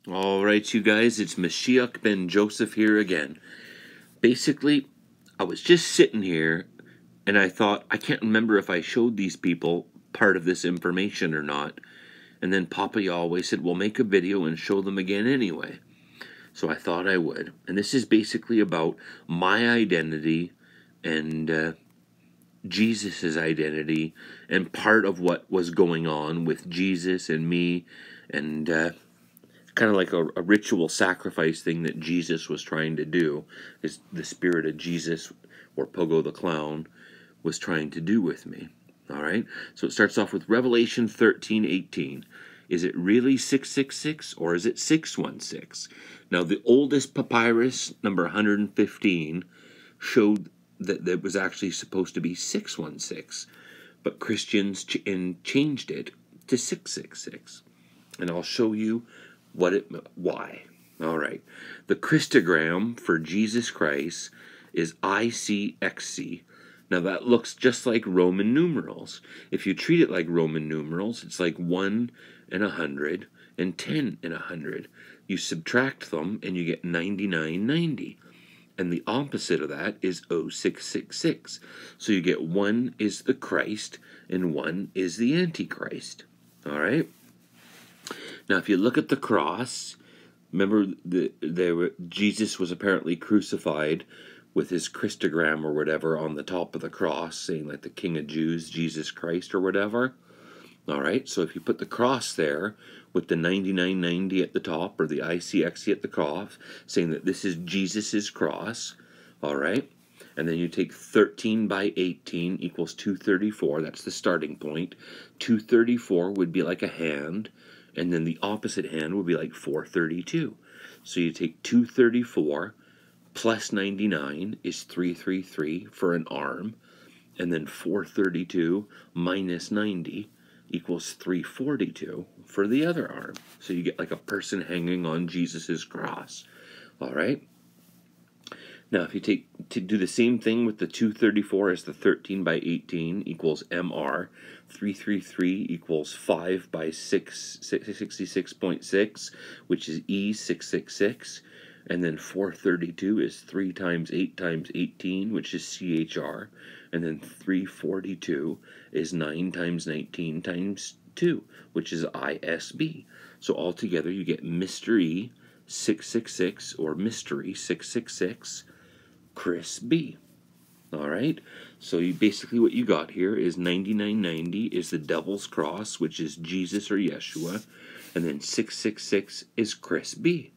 All right, you guys, it's Moshiach Ben Joseph here again. Basically, I was just sitting here and I thought, I can't remember if I showed these people part of this information or not. And then Papa Yahweh said, well, make a video and show them again anyway. So I thought I would. And this is basically about my identity and Jesus' identity and part of what was going on with Jesus and me and kind of like a ritual sacrifice thing that Jesus was trying to do, is the spirit of Jesus, or Pogo the Clown, was trying to do with me. All right? So it starts off with Revelation 13:18. Is it really 666 or is it 616? Now, the oldest papyrus, number 115, showed that it was actually supposed to be 616, but Christians changed it to 666. And I'll show you why. All right. The Christogram for Jesus Christ is ICXC. Now that looks just like Roman numerals. If you treat it like Roman numerals, it's like 1 and 100 and 10 and 100. You subtract them and you get 9990. And the opposite of that is 0666. So you get 1 is the Christ and 1 is the Antichrist. All right? Now, if you look at the cross, remember Jesus was apparently crucified with his Christogram or whatever on the top of the cross, saying like the King of Jews, Jesus Christ or whatever. All right, so if you put the cross there with the 9990 at the top or the ICXC at the cross, saying that this is Jesus's cross, all right, and then you take 13 by 18 equals 234. That's the starting point. 234 would be like a hand. And then the opposite hand would be like 432. So you take 234 plus 99 is 333 for an arm. And then 432 minus 90 equals 342 for the other arm. So you get like a person hanging on Jesus's cross. All right? Now, if you do the same thing with the 234 as the 13 by 18 equals MR, 333 equals 5 by 66.6, which is E666, and then 432 is 3 times 8 times 18, which is CHR, and then 342 is 9 times 19 times 2, which is ISB. So altogether you get Mystery 666, or Mystery 666, Chris B. All right, so basically what you got here is 9990 is the Devil's Cross, which is Jesus or Yeshua, and then 666 is Chris B.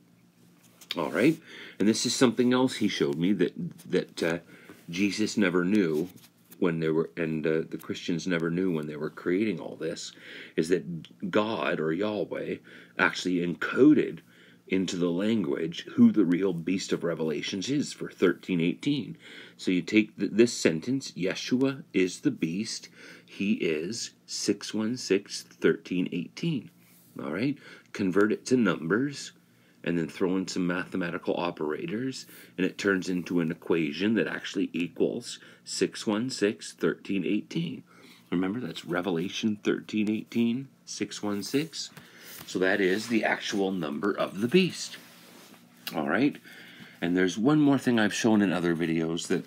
All right, and this is something else he showed me that Jesus never knew when they were, and the Christians never knew when they were creating all this, is that God or Yahweh actually encoded into the language who the real beast of Revelations is for 13:18. So you take this sentence, Yeshua is the beast, he is 616 13:18. All right, convert it to numbers and then throw in some mathematical operators, and it turns into an equation that actually equals 616 13:18. Remember, that's Revelation 13:18, 616. So that is the actual number of the beast. All right? And there's one more thing I've shown in other videos that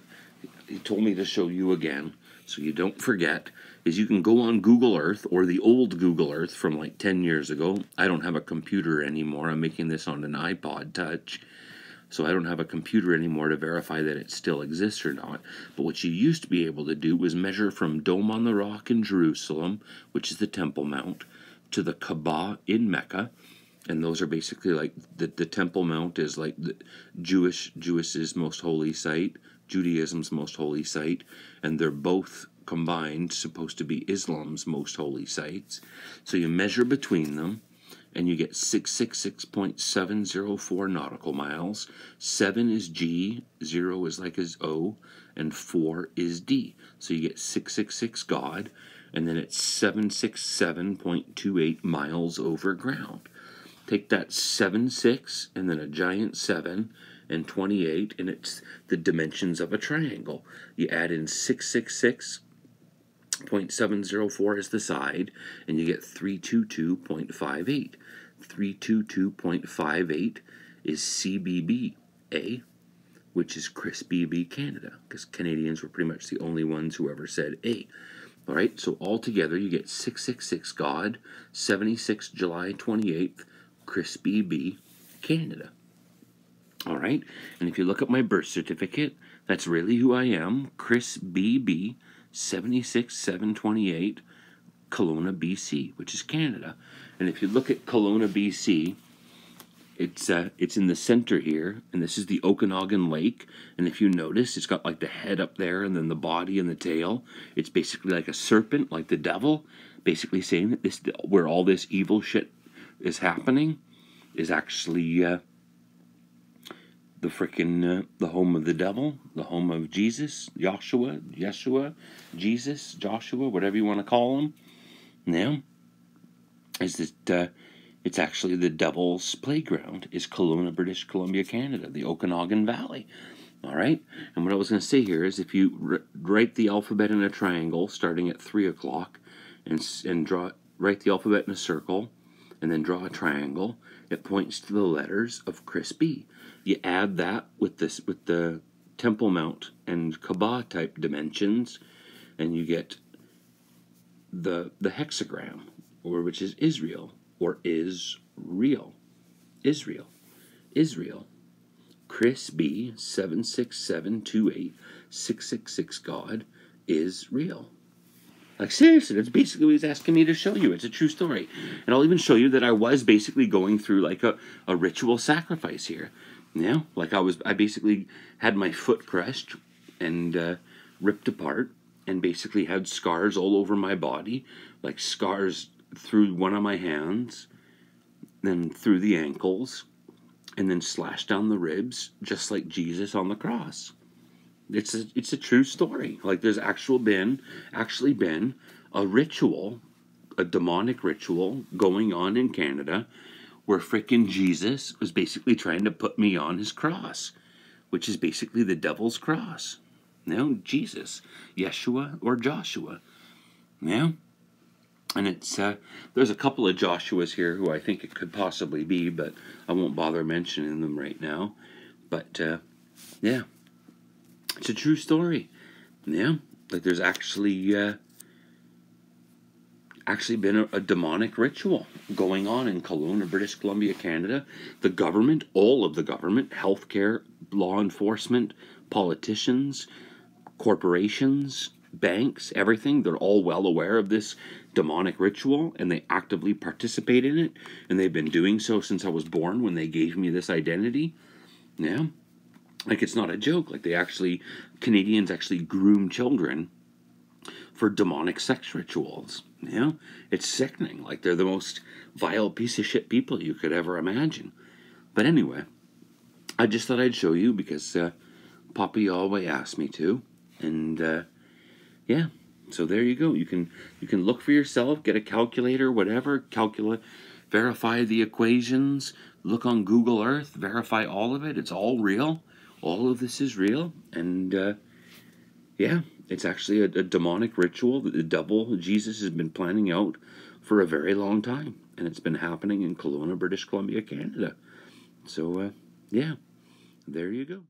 he told me to show you again, so you don't forget, is you can go on Google Earth, or the old Google Earth from like 10 years ago. I don't have a computer anymore. I'm making this on an iPod Touch, so I don't have a computer anymore to verify that it still exists or not. But what you used to be able to do was measure from Dome on the Rock in Jerusalem, which is the Temple Mount, to the Kaaba in Mecca, and those are basically like the Temple Mount is like the Jewish's most holy site, Judaism's most holy site, and they're both combined supposed to be Islam's most holy sites. So you measure between them, and you get 666.704 nautical miles. 7 is G, 0 is like as O, and 4 is D. So you get 666 God, and then it's 767.28 miles over ground. Take that 76 and then a giant 7 and 28, and it's the dimensions of a triangle. You add in 666.704 as the side, and you get 322.58. 322.58 is CBB A, which is Chris BB Canada, because Canadians were pretty much the only ones who ever said A. All right, so altogether you get 666 God, 76 July 28th, Chris BB Canada. All right, and if you look at my birth certificate, that's really who I am, Chris BB, 76 728, Kelowna, BC, which is Canada. And if you look at Kelowna, BC, it's in the center here, and this is the Okanagan Lake. And if you notice, it's got like the head up there, and then the body and the tail. It's basically like a serpent, like the devil, basically saying that this, where all this evil shit is happening, is actually the frickin' the home of the devil, the home of Jesus, Yeshua, Jesus, Joshua, whatever you want to call him. Now, is that it's actually the devil's playground, is Kelowna, British Columbia, Canada, the Okanagan Valley. All right? And what I was going to say here is if you write the alphabet in a triangle starting at 3 o'clock and write the alphabet in a circle and then draw a triangle, it points to the letters of Chris B. You add that with the Temple Mount and Kaaba type dimensions, and you get the hexagram, or which is Israel, or is real. Israel. Chris B 76728 God is real. Like, seriously, that's basically what he's asking me to show you. It's a true story. And I'll even show you that I was basically going through like a ritual sacrifice here. Yeah, like I basically had my foot crushed and ripped apart, and basically had scars all over my body, like scars through one of my hands, then through the ankles, and then slashed down the ribs, just like Jesus on the cross. It's a true story. Like, there's actually been a ritual, a demonic ritual going on in Canada, where frickin' Jesus was basically trying to put me on his cross, which is basically the devil's cross. No, Jesus, Yeshua, or Joshua. Yeah. And it's there's a couple of Joshuas here who I think it could possibly be, but I won't bother mentioning them right now. But yeah, it's a true story. Yeah, like there's actually been a demonic ritual going on in Kelowna, British Columbia, Canada. The government, all of the government, healthcare, law enforcement, politicians, corporations, banks, everything, they're all well aware of this demonic ritual, and they actively participate in it, and they've been doing so since I was born, when they gave me this identity. Yeah, like, it's not a joke. Like, Canadians actually groom children for demonic sex rituals. Yeah, it's sickening. Like, they're the most vile piece of shit people you could ever imagine. But anyway, I just thought I'd show you because Papa Yahweh asked me to, and yeah, so there you go. You can look for yourself, get a calculator, whatever, verify the equations, look on Google Earth, verify all of it. It's all real. All of this is real, and yeah, it's actually a demonic ritual that the devil, Jesus, has been planning out for a very long time, and it's been happening in Kelowna, British Columbia, Canada. So yeah, there you go.